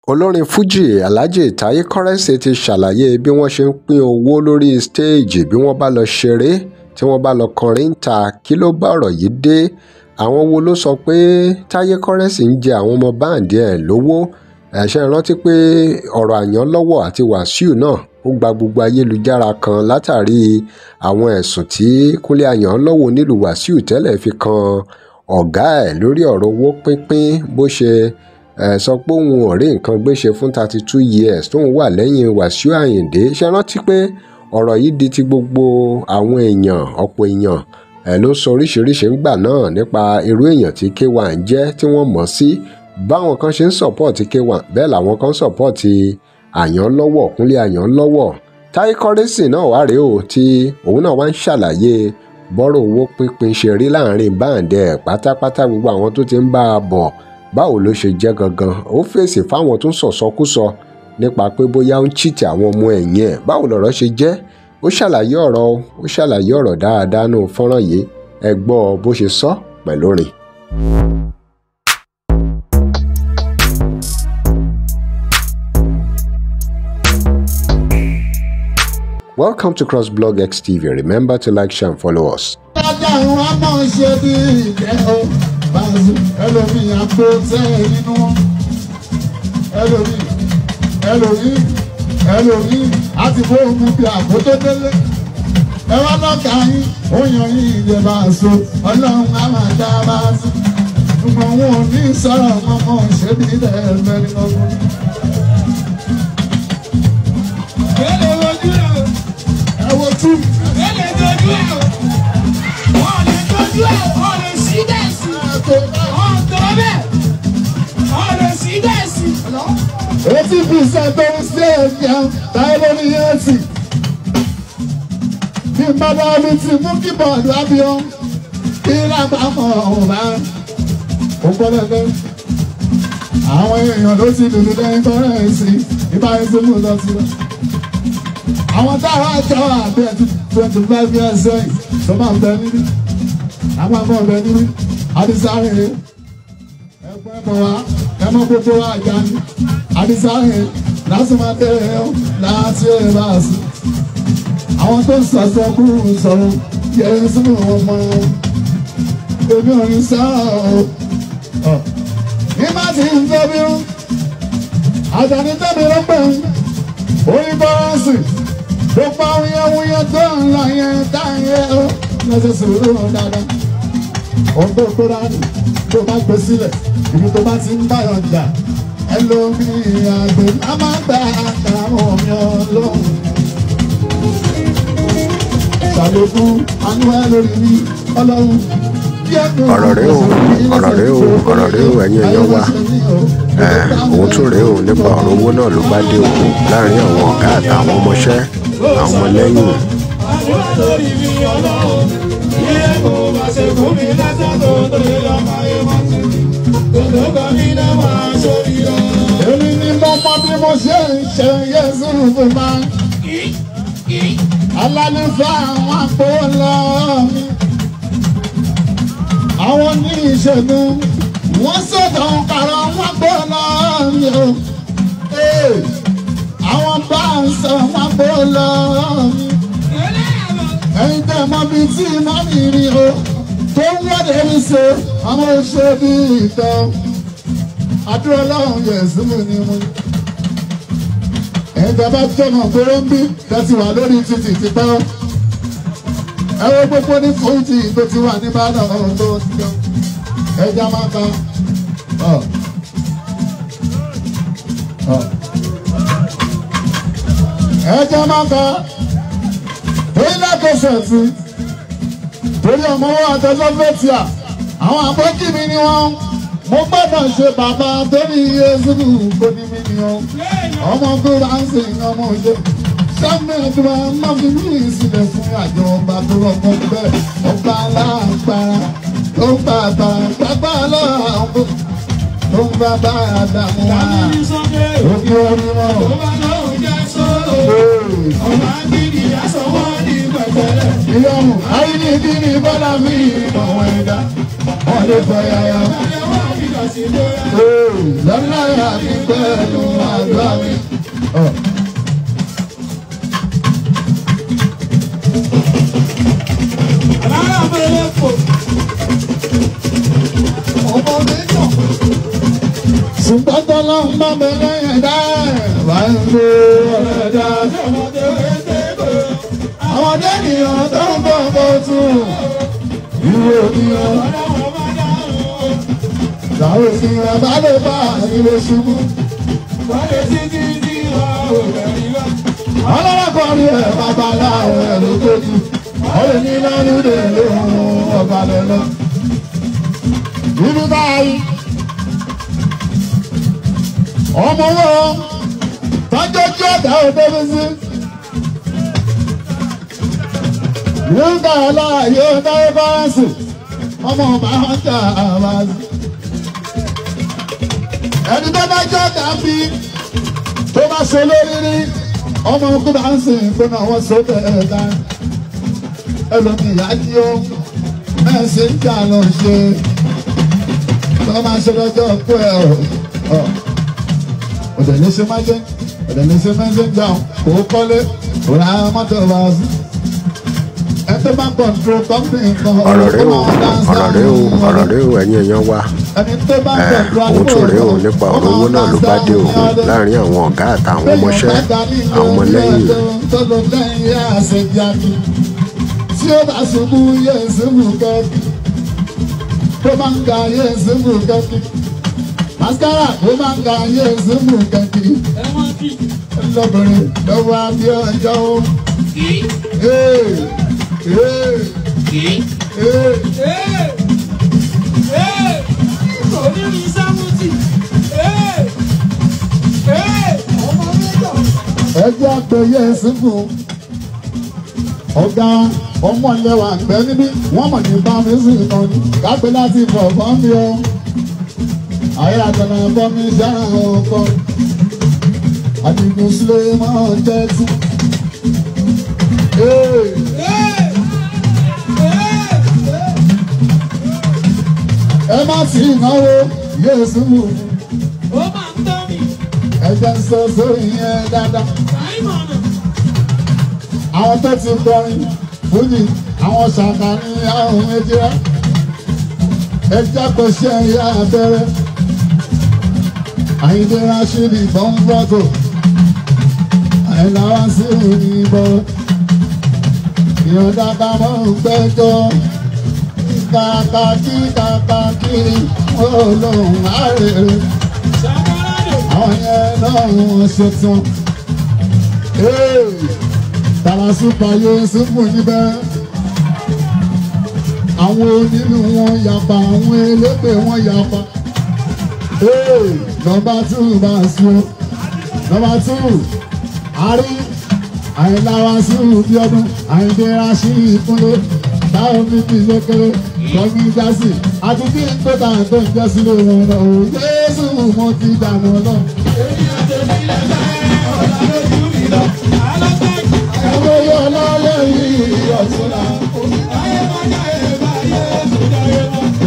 olórin fuji alhaji taye currency ti ṣàlàyé bí wọ́n ṣe ń pín owó lórí stéèjì bí wọ́n bá lọ ṣeré tí wọ́n bá lọ kọrin ta kí ló bá ọ̀rọ̀ yìí dé. Àwọn wo ló sọ pé taye currency ń jẹ àwọn ọmọ báǹdì ẹ̀ lówó? Ṣé rántí pé ọ̀rọ̀ Àyànlọ́wọ́ àti Wàsíù náà ó gba gbogbo ayélujára kan látàrí àwọn ẹ̀sùn tí Kúnlé Àyànlọ́wọ́ nílùú Wàsíù tẹ́lẹ̀ fi kan ọ̀gá ẹ̀ lórí ọ̀rọ̀ owó pínpín bó ṣe sọ pé òun ò rí nǹkan gbé ṣe fún 32 years tóun wà lẹ́yìn Wàsíù Àyìndé. Ṣé rántí pé ọ̀rọ̀ yìí di ti gbogbo àwọn èèyàn, ọ̀pọ̀ èèyàn ló sọ oríṣiríṣi ńgbà náà nípa irú èèyàn tí K1 jẹ́ tí wọ́n mọ̀ sí. Báwọn kan ṣe ń sọ̀pọ̀tì K1 bẹ́ẹ̀ làwọn kan sọ̀pọ̀tì Àyànlọ́wọ́, Kúnlé Àyànlọ́wọ́. Taye currency náà wá rèé o tí òun náà wá ń ṣàlàyé bọ́rọ̀ owó pínpín ṣe rí láàrin báǹdì ẹ̀ pátápátá gbogbo àwọn tó ti ń bá a bọ̀ báwo ló ṣe jẹ́ gangan. Ó fèsì fáwọn tó ń sọ̀sọkúsọ nípa pé bóyá ó ń chìtì àwọn ọmọ ẹ̀yìn ẹ̀ báwo lọ̀rọ̀ ṣe jẹ́. Ó ṣàlàyé ọ̀rọ̀ dáadáa nù fọ́nrán yìí ẹ gbọ́ bó ṣe sọ pẹ̀lú orin. Welcome to CrossBlog X TV. Remember to like, share and follow us. ẹlòmí àti fóònù bí àkótó délé ẹ wá lọ́kà yín ó yan yín ìjẹba àṣọ ọlọ́run á máa dá a máa sí ṣùgbọ́n wọn ò ní sọ̀rọ̀ mọ́mọ́ ṣé bí ilẹ̀ ẹ̀mẹ́rin lọ́wọ́. Bẹ́ẹ̀ni ojú ẹ̀ ẹ wo tú. Bẹ́ẹ̀ni ojú ẹ̀ wọ́n lè tọ́jú ẹ̀ wọ́n lè sí dẹ́sì wọ́n tó bẹ́ẹ̀ wọ́n lè sí dẹ́sì. 80% tó ń ṣe ẹ̀yàn táyé lórí yẹ́sì. Bí bàbá mi ti mú kí bọ́ọ̀lù ábíọ́ kí lápapọ̀ ọ̀bá ògbọ́dọ̀gbẹ́. Àwọn èèyàn ló ti dùdú lẹ́yìn kọ́rẹ́ǹsì nípa ẹ̀sìn mú lọ sí lọ. Àwọn táwọn àjọ àbí 25 years sẹ́yìn tó máa ń bẹ níbí. Àwọn àmọ́ ọ̀bẹ níbí. Adísáré ẹ̀gbọ́n ẹ̀mọ́ wa ẹ̀mọ́ gbogbo wa àjà ni. Adísáré lásìmọ́tẹ́ láti ẹ̀ bá a sí. Àwọn tó ń sọ̀sọ̀ kú sọ̀rọ̀ yẹn sínú ọmọ èmi ò ní sá ọ̀. Ní má ti ń tóbi rún, àjàní tóbi ló pè ń orí bọ́ọ̀sì. Gbogbo awuyewuye tó ń lọ yẹn táyé ó lọ́sẹ̀ sòrò dáadáa. Ohun tó kóra nù tó bá gbé sílẹ̀, ibi tó bá ti ń báyọ̀ jà. Ẹlòmí àgbẹ̀ má má gbà àtàwọn mi ọlọ́run. Ṣàlékún Manuel lórí mi ọlọ́run. ọ̀rọ̀ rèé o ẹ̀yin èèyàn wa òun tún rèé o nípa ọ̀rọ̀ owó náà ló bá dé o láàrin àwọn ọ̀gá àtàwọn ọmọọṣẹ́ àwọn ọmọlẹ́yìn. Èmi ni mo mọ bí mo ṣe ń ṣe Yésù fún ma. Alálùfáà àwọn àpò lọ́ọ́ mi. Àwọn ní ìṣègùn wọ́n sọ̀tọ̀ kàrọ̀ wọ́n gbọ́ lọ́ọ́ mi o. Àwọn bá ń sọ wọ́n gbọ́ lọ́ọ́ mi. Ẹ̀yin tẹ̀ mọ́ bí tí mọ́ mi rí o. Tó ń wọ́dẹ̀ mi ṣe àwọn oṣù bí ìtàn. Àdúrà Ọlọ́run Yẹ̀sù mi ni mo. Ẹ̀yin bá tọ̀nà gbóró ń bí tẹ̀sí wà lórí títì ti pẹ́. Ẹ wo gbogbo ní fújì tó ti wà ní Ìbàdàn ọ̀hún tó ti jọ. Ẹja máa ka. Ẹja máa ka. Torí lákòóṣẹ̀ sí. Torí ọmọ wọn àtọ́jọ́ fẹ́tíà. Àwọn àbọ́kì mi ni wọ́n. Mo gbọ́dọ̀ ṣe bàbá torí Yésù kò ní mi ni ọ́. Ọmọ gbọ́dọ̀ ń sìn ọmọ òjò. Sámi ẹ̀dùn máa fi mí sílẹ̀ fún àjọ ọba tó rọ̀kọ̀ bẹ́ẹ̀. Ọba aláàgbára tó ń bá bàbá aláàbò tó ń bá bá àdàmú wa. Òkè orí wọn. Ọba gidi aṣọwọ́ ní pẹ̀tẹ́lẹ̀. Ìyọ̀mù ayíníkí ni bọ́lá mi ìmọ̀wọ́ ẹ̀dá. Wọ́n lè fọ yàyà. Lọ́lá yà ní pẹ̀lú bá mi. Alára mẹ́lẹ́ fò. Ọmọ mi kàn. Ṣùgbọ́n tọ́lá ń bá mi lẹ́yìn dá wà ń lo ọ̀rẹ́ dá. Àwọn ènìyàn tó ń bọ̀ bọ̀ tún ìwé òníyàn. Ìyàwó ènìyàn bá lè bá ilé ṣubú. Wálé títí tí wọ́n ò bẹ̀rẹ̀ lọ. Ọlọ́lọ́kọ̀ọ́rí ẹ̀ babaláwo ẹ̀ ló tóbi. Ọ̀rẹ́ ní lọ́dúndé lóhùn ọba lẹ̀ lọ. Ibi báyìí. Ọmọ wọn tọ́jú ojú ọ̀dà òdòdó sí. Yóò gbà ọ́ láà yóò dáwọ́ fáránsì. Ọmọ ọba ń jà àbáṣe. Ẹni tó bá jọ́ dàbí tó bá ṣe lórí rí. Ọmọ ogun bá ń sìn pé náà wọ́n so bẹ́ẹ̀ dá. Ẹlòmíì yá jí ó mẹ́sì ń jà lọ ṣe. Tó máa ṣe lọ́jọ́ pé ọ̀. Ọ̀dẹ̀ lè ṣe máa jẹ́, ọ̀dẹ̀ lè ṣe máa jẹ́ gbà kó kọ́lé, kó ra mọ́tò bá sí. Ẹ tó bá kọ̀ǹtró kọ́mpìnì kan ọ̀rọ̀ rẹ o ẹ̀yin èèyàn wa òun tún rèé o nípa ọ̀rọ̀ owó náà ló bá dé o láàrin àwọn ọ̀gá àtàwọn ọmọọṣẹ́ àwọn ọmọlẹ́yìn. Tí ó bá ṣubú yé ṣubú kẹ́kì, tó bá ń ga yé ṣubú kẹ́kì, mascara tó bá ń ga yé ṣubú kẹ́kì, lọ́bìnrin lọ́wọ́ abí ọjọ́ o. Ẹjọ́ àgbẹ̀yẹ ṣubú ọ̀gá ọmọ ìlẹ́wà gbẹ́ níbí wọ́n mọ̀ ní bámi sí ìkan ní kápẹ́ láti fọ̀ fọ́n mi o. Ayé àtọ̀nà ẹ̀fọ́ mi sára ọkọ Àdìgún sílé máa ń tẹ́tí. Ẹ má sì náwó Yéésù mú. Ó máa ń tọ́ mi. Ẹ̀jẹ̀ ń sọ sórí yẹn dáadáa. Àwọn tó ti kọrin fújì àwọn ṣàkà ní àwọn ejira ẹjẹ́ kò ṣe ẹ̀yà abẹ́rẹ́ Àyìndé Rashidi bọ́ńbọ́tò àìláwá sí òní bọ́ ìyọ̀dá bá mọ́ ń gbẹ́jọ́ kàkàkí olóhùn àrèrè àwọn yẹn náà wọ́n ṣe tán. Tàrà súpà yóò súnmù níbẹ̀. Àwọn onílù wọn yapa, àwọn elépè wọn yapa. Nọ́mbà 2 bá sùn. Nọ́mbà 2 àrí àìláwá sí Bíọ́dún Àyìndé Rashidi ìkúnlé táwọn mímí lékeré lọ́mí jásì àti kí n tó tà tó ń jẹ́ sílé wọn lọ. Jésù mo ti dànù lọ.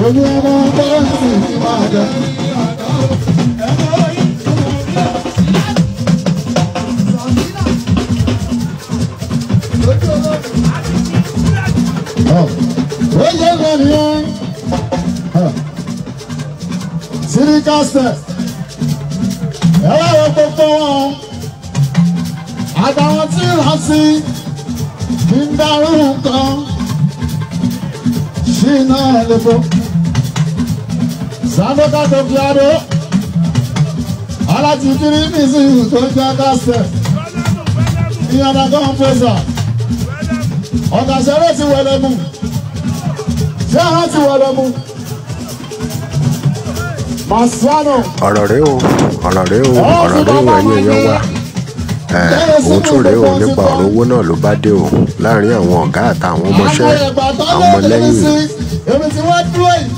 Ojú ọmọ bọ́ọ̀sì ti máa jẹ. Ó yẹ lọ nìyẹn. Síríkàsẹ̀. Ẹ wá wọ gbogbo wọn. Àtàwọn tí rántí kí ń dárú nǹkan. Ṣínà ẹlẹ́fọ́. Sandoka tó fi adó. Aláti kiri mísìlì tó ń jẹ́ kásẹ̀. Ìyànà kan pèsè. Ọ̀gá ṣẹlẹ̀ ti wọlé mu. Ṣé àwọn ti wọlé mu? Màsánù. ọ̀rọ̀ rẹ o ẹ̀yin èèyàn wa òun tún rèé o nípa ọ̀rọ̀ owó náà ló bá dé o láàrin àwọn ọ̀gá àtàwọn ọmọọṣẹ́ àwọn ọmọlẹ́yìn. Èmi ti wá dúró yìí.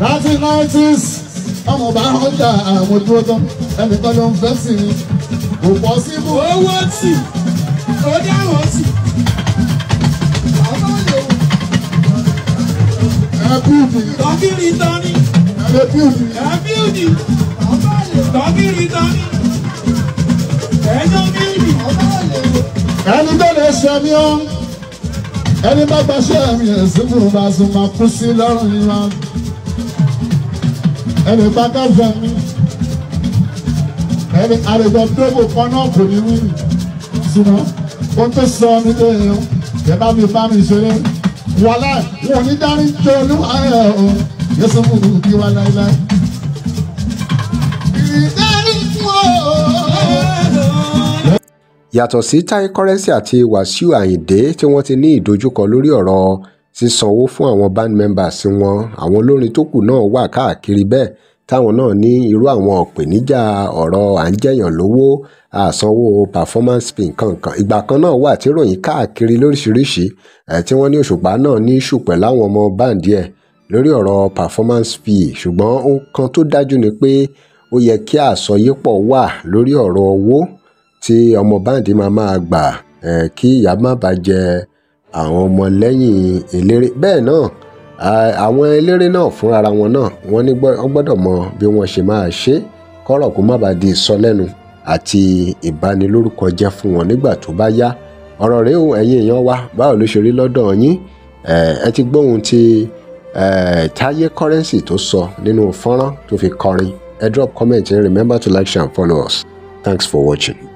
1990s ọmọ bá ń jà àwọn dúró tán ẹnìkan ló ń fẹ́ sí i kò pọ̀ sí ibú. Owó tì, ó dáwọ̀ tì. Ẹ bíùdì. Tọ́kìrì tọ́ni. Ẹ bíùdì. Ẹ bíùdì. ẹni tó lè ṣe mí ọ́ ẹni bá gbaṣẹ́ mi ẹ̀sìn fún un bá sùn máa kú sí lọ́rùn yìí wá ẹni bá káfẹ́ mi ẹni àrègbè dógò kan náà kò ní wí ṣùgbọ́n ó tó sọ mí dé o ẹ bá mi ṣeré wàhálà wọn ò ní dárí jọ olúwa ẹ o yẹsùn fún un kí wá láéláé. ìdarí fún ọ. Yàtọ̀ sí Taye Currency àti Wasiu Ayinde tí wọ́n ti ní ìdojúkọ lórí ọ̀rọ̀ sísanwó fún àwọn band members wọn, àwọn olórin tó kù náà wà káàkiri bẹ́ẹ̀ táwọn náà ní irú àwọn ìpèníjà ọ̀rọ̀ à ń jẹ̀yàn lówó, àsanwó performance fee kankan. Ìgbà kan náà wà tí ròyìn káàkiri lóríṣiríṣi tí wọ́n ní Òṣùpá náà ní ìṣù pẹ̀lú àwọn ọmọ báǹdì ẹ̀ lórí ọ̀rọ̀ performance fee, ṣùgbọ́n ohun kan tó dájú ni pé ó yẹ kí àsọyépọ̀ wà lórí ọ̀rọ̀ owó tí ọmọ báǹdì máa gbà kí ìyà má bàá jẹ àwọn ọmọ lẹ́yìn eléré. Bẹ́ẹ̀ náà àwọn eléré náà fúnra wọn náà wọ́n ní gbọ́dọ̀ mọ bí wọ́n ṣe máa ṣe kọ́rọ̀ kó má bàa di ìsọlẹ́nu àti ìbanilórúkọ jẹ́ fún wọn nígbà tó bá yá. Ọ̀rọ̀ rèé o ẹ̀yin èèyàn wa, báwo ló ṣe rí lọ́dọ̀ yín? Ẹ ti gbóhùn tí Taye Currency tó sọ nínú fọ́nrán tó fi kọrin. Ẹ drop comment and remember to like, share and follow us. Thanks for watching.